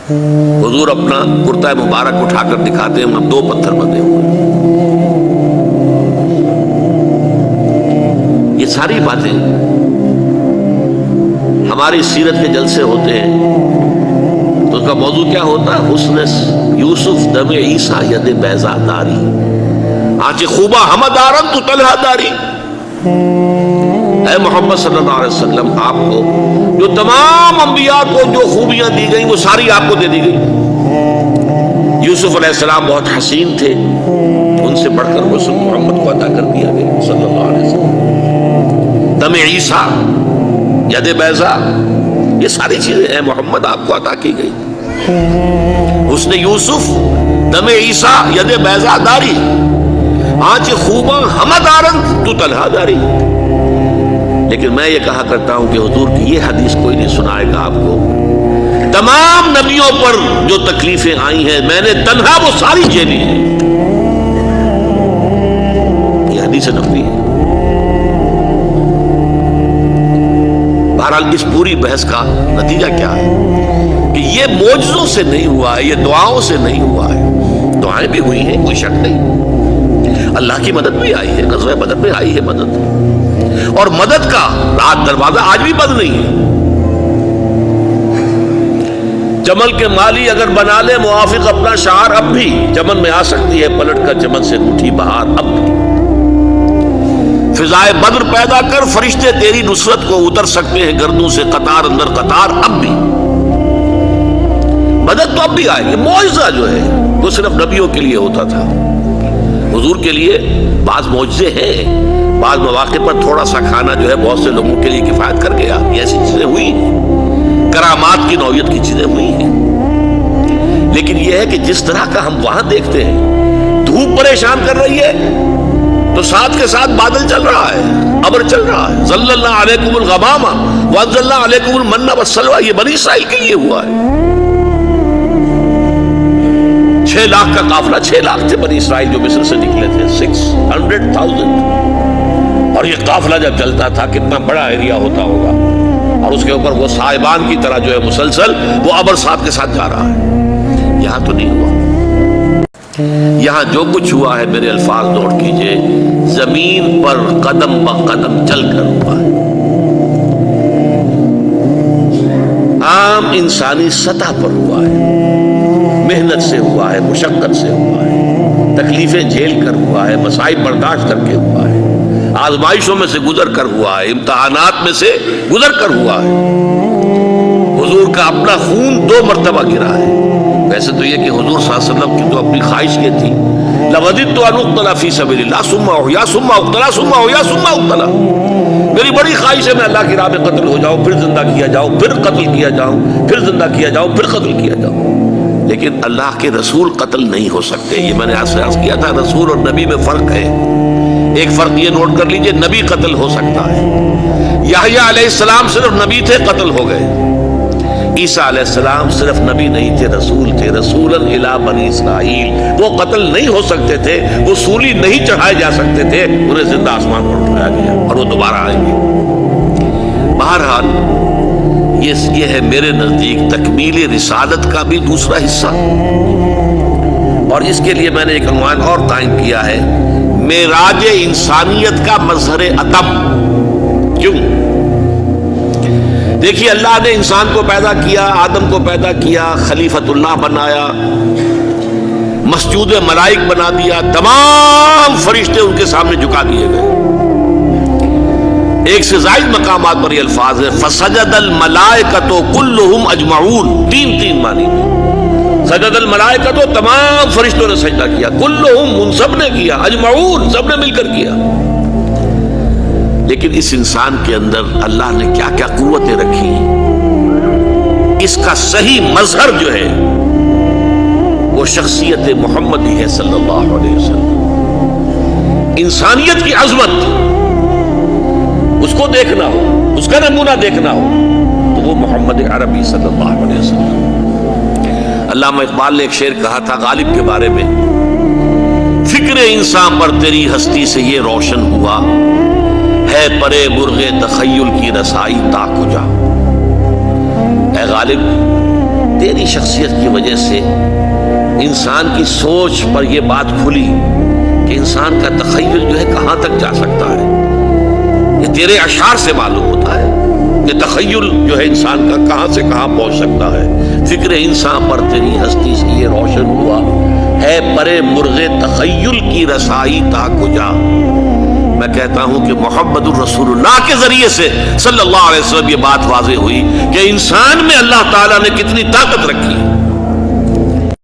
حضور اپنا کرتا مبارک اٹھا کر دکھاتے ہیں، وہاں 2 پتھر بندھے ہوئے۔ یہ ساری باتیں ہماری سیرت کے جلسے ہوتے ہیں تو اس کا موضوع کیا ہوتا ہے؟ حسن یوسف دم عیسیٰ ید بیضا داری، آنچ خوبہ ہمہ دارن تو طلحہ داری۔ اے محمد صلی اللہ علیہ وسلم، آپ کو جو تمام انبیاء کو جو خوبیاں دی گئی وہ ساری آپ کو دے دی گئی۔ یوسف علیہ السلام بہت حسین تھے، ان سے بڑھ کر حسن محمد کو عطا کر دیا گیا صلی اللہ علیہ وسلم۔ دم عیسیٰ ید بیضا، یہ ساری چیزیں اے محمد آپ کو عطا کی گئی۔ حسن یوسف دم عیسیٰ ید بیضا داری، آنچ خوباں ہمہ دارن تو طلحہ داری۔ لیکن میں یہ کہا کرتا ہوں کہ حضور کی یہ حدیث کوئی نہیں سنائے گا آپ کو۔ تمام نبیوں پر جو تکلیفیں آئی ہیں میں نے تنہا وہ ساری جھیلی ہیں، یہ حدیث نبوی ہے۔ بہرحال اس پوری بحث کا نتیجہ کیا ہے کہ یہ معجزوں سے نہیں ہوا ہے، یہ دعاؤں سے نہیں ہوا ہے۔ دعائیں بھی ہوئی ہیں، کوئی شک نہیں، اللہ کی مدد بھی آئی ہے، غزوہ بدر میں آئی ہے مدد، اور مدد کا رات دروازہ آج بھی بند نہیں ہے۔ چمن کے مالی اگر بنا لے موافق اپنا شعار، اب بھی چمن میں آ سکتی ہے پلٹ کر چمن سے روٹھی بہار، اب بھی فضائے بدر پیدا کر فرشتے تیری نصرت کو اتر سکتے ہیں گردوں سے قطار اندر قطار، اب بھی مدد تو اب بھی آئے گی۔ معجزہ جو ہے وہ صرف نبیوں کے لیے ہوتا تھا، حضور کے لیے بعض معجزے ہیں، بعض مواقع پر تھوڑا سا کھانا جو ہے بہت سے لوگوں کے لیے کفایت کر گیا، یہ ایسی چیزیں ہوئی ہیں، کرامات کی نوعیت کی چیزیں ہوئی ہیں۔ لیکن یہ ہے کہ جس طرح کا ہم وہاں دیکھتے ہیں، دھوپ پریشان کر رہی ہے تو ساتھ کے ساتھ بادل چل رہا ہے، ابر چل رہا ہے، ظللنا علیکم الغمام وانزلنا علیکم المن والسلوى، یہ بنی اسرائیل کے لیے ہوا ہے۔ 6 لاکھ کا قافلہ، 6 لاکھ تھے بنی اسرائیل جو مصر سے نکلے تھے، 600,000، اور یہ قافلہ جب چلتا تھا کتنا بڑا ایریا ہوتا ہوگا، اور اس کے اوپر وہ صاحبان کی طرح جو ہے مسلسل وہ ابر ساتھ کے ساتھ جا رہا ہے۔ یہاں تو نہیں ہوا، یہاں جو کچھ ہوا ہے میرے الفاظ نوٹ کیجئے، زمین پر قدم بقدم چل کر ہوا ہے، عام انسانی سطح پر ہوا ہے، محنت سے ہوا ہے، مشقت سے ہوا ہے، تکلیفیں جھیل کر ہوا ہے، مصائب برداشت کر کے ہوا ہے، آزمائشوں میں سے گزر کر ہوا ہے، امتحانات میں سے گزر کر ہوا ہے۔ حضور کا اپنا خون 2 مرتبہ گرا ہے۔ ویسے تو یہ کہ حضور صلی اللہ علیہ وسلم کی تو اپنی خواہش یہ تھی، لَوَدِدْتُ أَنْ أُقْتَلَ فِي سَبِيلِ اللَّهِ ثُمَّ أُحْيَا ثُمَّ أُقْتَلَ ثُمَّ أُحْيَا ثُمَّ أُقْتَلَ، میری بڑی خواہش ہے میں اللہ کی راہ میں قتل ہو جاؤں، پھر زندہ کیا جاؤں، پھر قتل کیا جاؤں، پھر زندہ کیا جاؤں، پھر قتل کیا جاؤں۔ لیکن اللہ کے رسول قتل نہیں ہو سکتے، یہ میں نے آپ سے عرض کیا تھا، رسول اور نبی میں فرق ہے۔ ایک فرق یہ نوٹ کر لیجئے، نبی قتل ہو سکتا ہے، یحییٰ علیہ السلام صرف نبی تھے، قتل ہو گئے۔ عیسیٰ علیہ السلام صرف نبی نہیں تھے، رسول تھے، رسولاً الی بنی اسرائیل، وہ قتل نہیں ہو سکتے تھے، وہ سولی نہیں چڑھائے جا سکتے تھے، انہیں زندہ آسمان پر اٹھایا گیا اور وہ دوبارہ آئیں گے۔ بہرحال یہ ہے میرے نزدیک تکمیل رسالت کا بھی دوسرا حصہ، اور اس کے لیے میں نے ایک عنوان اور قائم کیا ہے، معراج انسانیت کا مظہر ادب۔ کیوں؟ دیکھیے اللہ نے انسان کو پیدا کیا، آدم کو پیدا کیا، خلیفۃ اللہ بنایا، مسجود ملائک بنا دیا، تمام فرشتے ان کے سامنے جھکا دیے گئے۔ ایک سے زائد مقامات پر یہ الفاظ ہے، فسجد الملائکۃ کلہم اجمعون، 3 معنی میں۔ سجد الملائکۃ، تمام فرشتوں نے سجدہ کیا، کلہم، ان سب نے کیا، اجمعون، سب نے مل کر کیا۔ لیکن اس انسان کے اندر اللہ نے کیا کیا قوتیں رکھی ہیں، اس کا صحیح مظہر جو ہے وہ شخصیت محمدی ہے صلی اللہ علیہ وسلم۔ انسانیت کی عظمت اس کو دیکھنا ہو، اس کا نمونہ دیکھنا ہو تو وہ محمد عربی صلی اللہ علیہ وسلم۔ علامہ اقبال نے ایک شعر کہا تھا غالب کے بارے میں، فکر انسان پر تیری ہستی سے یہ روشن ہوا، ہے پرے مرغ تخیل کی رسائی تا کجا۔ اے غالب، تیری شخصیت کی وجہ سے انسان کی سوچ پر یہ بات کھلی کہ انسان کا تخیل جو ہے کہاں تک جا سکتا ہے۔ یہ تیرے اشعار سے معلوم ہوتا ہے کہ تخیل جو ہے انسان کا کہاں سے کہاں پہنچ سکتا ہے۔ فکر انسان پر تیری ہستی سے یہ روشن ہوا ہے پرے مرغ تخیل کی رسائی تا کجا۔ میں کہتا ہوں کہ محمد الرسول اللہ کے ذریعے سے صلی اللہ علیہ وسلم یہ بات واضح ہوئی کہ انسان میں اللہ تعالیٰ نے کتنی طاقت رکھی۔